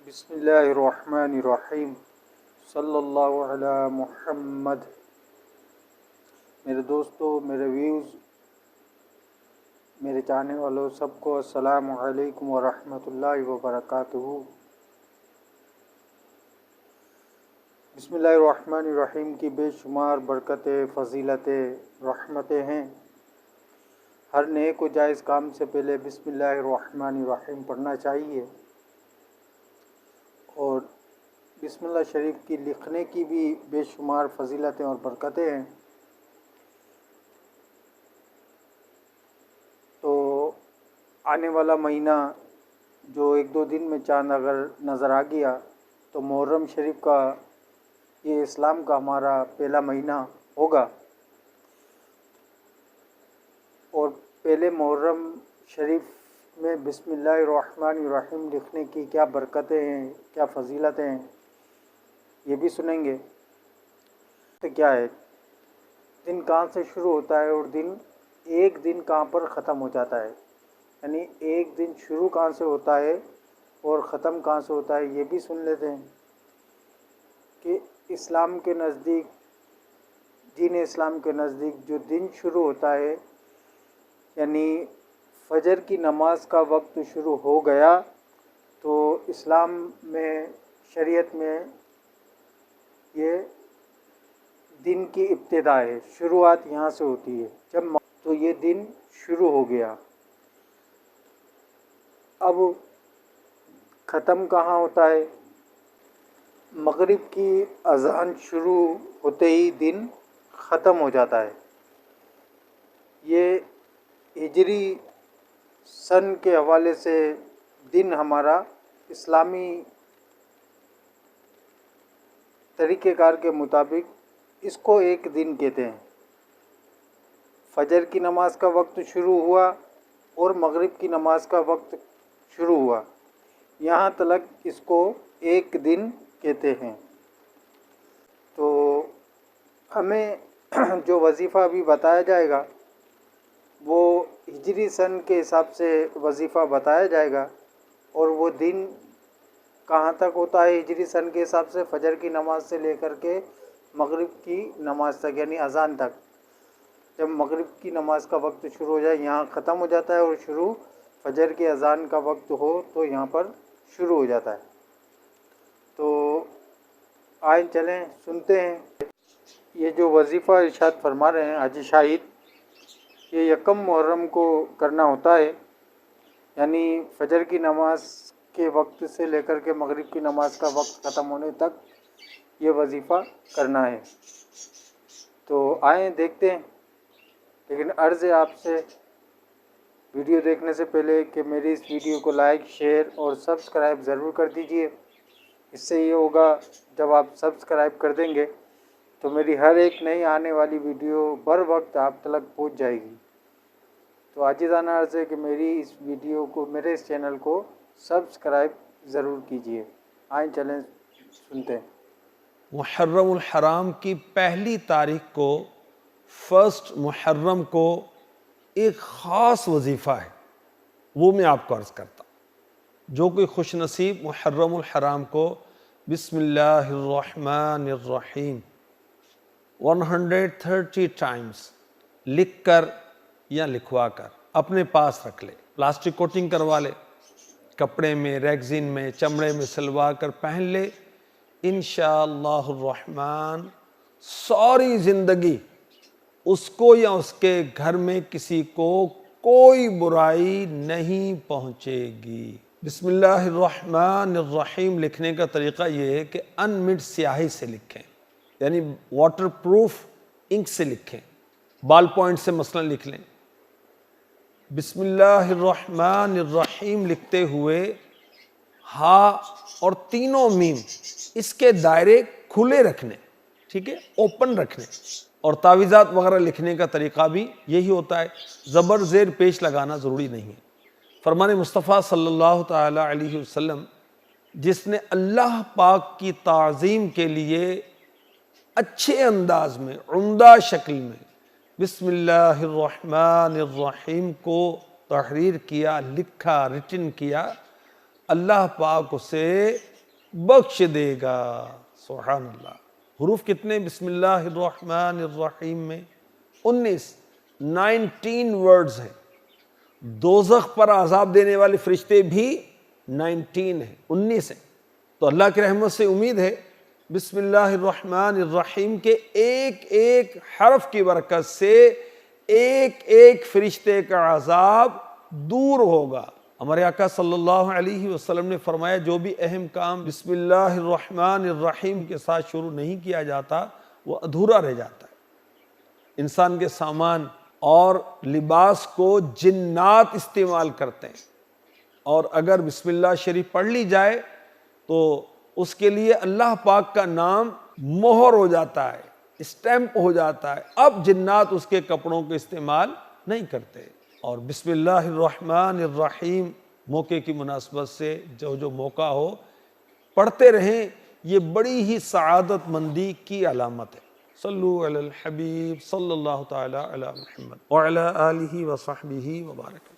बिस्मिल्लाहिर्रहमानिर्रहीम सल्लल्लाहु अला मुहम्मद। मेरे दोस्तों, मेरे व्यूज़, मेरे चाहने वालों सबको अस्सलामु अलैकुम व रहमतुल्लाहि व बरकातुहू। बिस्मिल्लाहिर्रहमानिर्रहीम की बेशुमार बरकतें, फ़ज़ीलतें, रहमतें हैं। हर नेक व जायज़ काम से पहले बिस्मिल्लाहिर्रहमानिर्रहीम पढ़ना चाहिए और बिस्मिल्लाह शरीफ की लिखने की भी बेशुमार फ़ज़ीलतें और बरकतें हैं। तो आने वाला महीना जो एक दो दिन में चाँद अगर नज़र आ गया तो मुहर्रम शरीफ का, ये इस्लाम का हमारा पहला महीना होगा। और पहले मुहर्रम शरीफ में बिस्मिल्लाहिर्रहमानिर्रहीम लिखने की क्या बरकतें हैं, क्या फ़ज़ीलतें हैं, ये भी सुनेंगे। तो क्या है, दिन कहाँ से शुरू होता है और एक दिन कहाँ पर ख़त्म हो जाता है, यानी एक दिन शुरू कहाँ से होता है और ख़त्म कहाँ से होता है, ये भी सुन लेते हैं कि इस्लाम के नज़दीक, दीन इस्लाम के नज़दीक जो दिन शुरू होता है, यानी फ़जर की नमाज का वक्त शुरू हो गया तो इस्लाम में, शरीयत में ये दिन की इब्तिदा है, शुरुआत यहाँ से होती है। जब तो ये दिन शुरू हो गया। अब ख़त्म कहाँ होता है? मग़रिब की अज़ान शुरू होते ही दिन ख़त्म हो जाता है। ये हिजरी सन के हवाले से दिन हमारा इस्लामी तरीक़ेकार के मुताबिक इसको एक दिन कहते हैं। फ़जर की नमाज का वक्त शुरू हुआ और मग़रिब की नमाज का वक्त शुरू हुआ, यहाँ तक इसको एक दिन कहते हैं। तो हमें जो वजीफ़ा अभी बताया जाएगा वो हिजरी सन के हिसाब से वजीफ़ा बताया जाएगा और वो दिन कहाँ तक होता है हिजरी सन के हिसाब से, फ़जर की नमाज से लेकर के मग़रिब की नमाज तक, यानी अज़ान तक। जब मग़रिब की नमाज का वक्त शुरू हो जाए यहाँ ख़त्म हो जाता है और शुरू फ़जर के अज़ान का वक्त हो तो यहाँ पर शुरू हो जाता है। तो आए चलें सुनते हैं। ये जो वजीफ़ा इरशाद फरमा रहे हैं हाजी शाहिद, ये यकम मुहर्रम को करना होता है, यानी फ़जर की नमाज के वक्त से लेकर के मग़रिब की नमाज का वक्त ख़त्म होने तक ये वजीफ़ा करना है। तो आए देखते हैं, लेकिन अर्ज़ है आपसे वीडियो देखने से पहले कि मेरी इस वीडियो को लाइक, शेयर और सब्सक्राइब ज़रूर कर दीजिए। इससे ये होगा, जब आप सब्सक्राइब कर देंगे तो मेरी हर एक नई आने वाली वीडियो बर वक्त आप तक पहुंच जाएगी। तो आजिज़ाना अर्ज़ है कि मेरी इस वीडियो को, मेरे इस चैनल को सब्सक्राइब ज़रूर कीजिए। आए चलें सुनते हैं। मुहर्रमुल हराम की पहली तारीख को, फर्स्ट मुहर्रम को एक ख़ास वजीफ़ा है, वो मैं आपको अर्ज़ करता हूँ। जो कोई खुश नसीब मुहर्रमुल हराम को बिस्मिल्लाहिर्रहमानिर्रहीम 130 टाइम्स लिख कर या लिखवा कर अपने पास रख ले, प्लास्टिक कोटिंग करवा ले, कपड़े में, रेगज़ीन में, चमड़े में सिलवा कर पहन ले, इंशाअल्लाहुर्रहमान सारी ज़िंदगी उसको या उसके घर में किसी को कोई बुराई नहीं पहुंचेगी। बिस्मिल्लाहिर्रहमानिर्रहीम लिखने का तरीक़ा ये है कि अनमिट स्याही से लिखें, यानी वाटर प्रूफ इंक से लिखें, बॉल पॉइंट से मसलन लिख लें। बिस्मिल्लाहिर्रहमानिर्रहीम लिखते हुए हा और तीनों मीम, इसके दायरे खुले रखने, ठीक है, ओपन रखने। और तावीज़ात वगैरह लिखने का तरीक़ा भी यही होता है, ज़बर ज़ेर पेश लगाना ज़रूरी नहीं है। फरमान मुस्तफ़ा सल्लल्लाहु ताला अलैहि वसल्लम, जिसने अल्लाह पाक की ताज़ीम के लिए अच्छे अंदाज में, उम्दा शक्ल में बिस्मिल्लाहिर्रहमानिर्रहीम को तहरीर किया, लिखा, रिटन किया, अल्लाह पाक उसे बख्श देगा। सुभान अल्लाह। हुरूफ कितने बिस्मिल्लाहिर्रहमानिर्रहीम में? 19 वर्ड्स हैं। दोज़ख पर आज़ाब देने वाले फरिश्ते भी 19 हैं, 19 हैं। तो अल्लाह की रहमत से उम्मीद है बिस्मिल्लाहिर्रहमानिर्रहीम के एक एक हर्फ की बरकत से एक एक फरिश्ते का आज़ाब दूर होगा। हमारे आका सल्लल्लाहु अलैहि वसल्लम ने फरमाया, जो भी अहम काम बिस्मिल्लाहिर्रहमानिर्रहीम के साथ शुरू नहीं किया जाता वो अधूरा रह जाता है। इंसान के सामान और लिबास को जिन्नात इस्तेमाल करते हैं, और अगर बिस्मिल्लाह शरीफ पढ़ ली जाए तो उसके लिए अल्लाह पाक का नाम मोहर हो जाता है, स्टैंप हो जाता है। अब जिन्नात उसके कपड़ों को इस्तेमाल नहीं करते। और बिस्मिल्लाहिर्रहमानिर्रहीम मौके की मुनासबत से जो मौका हो पढ़ते रहें, ये बड़ी ही सआदतमंदी की अलामत है। सल्लु अलल हबीब सल्लल्लाहु तआला अला मुहम्मद व अला आलिहि व सहबिहि व बारक।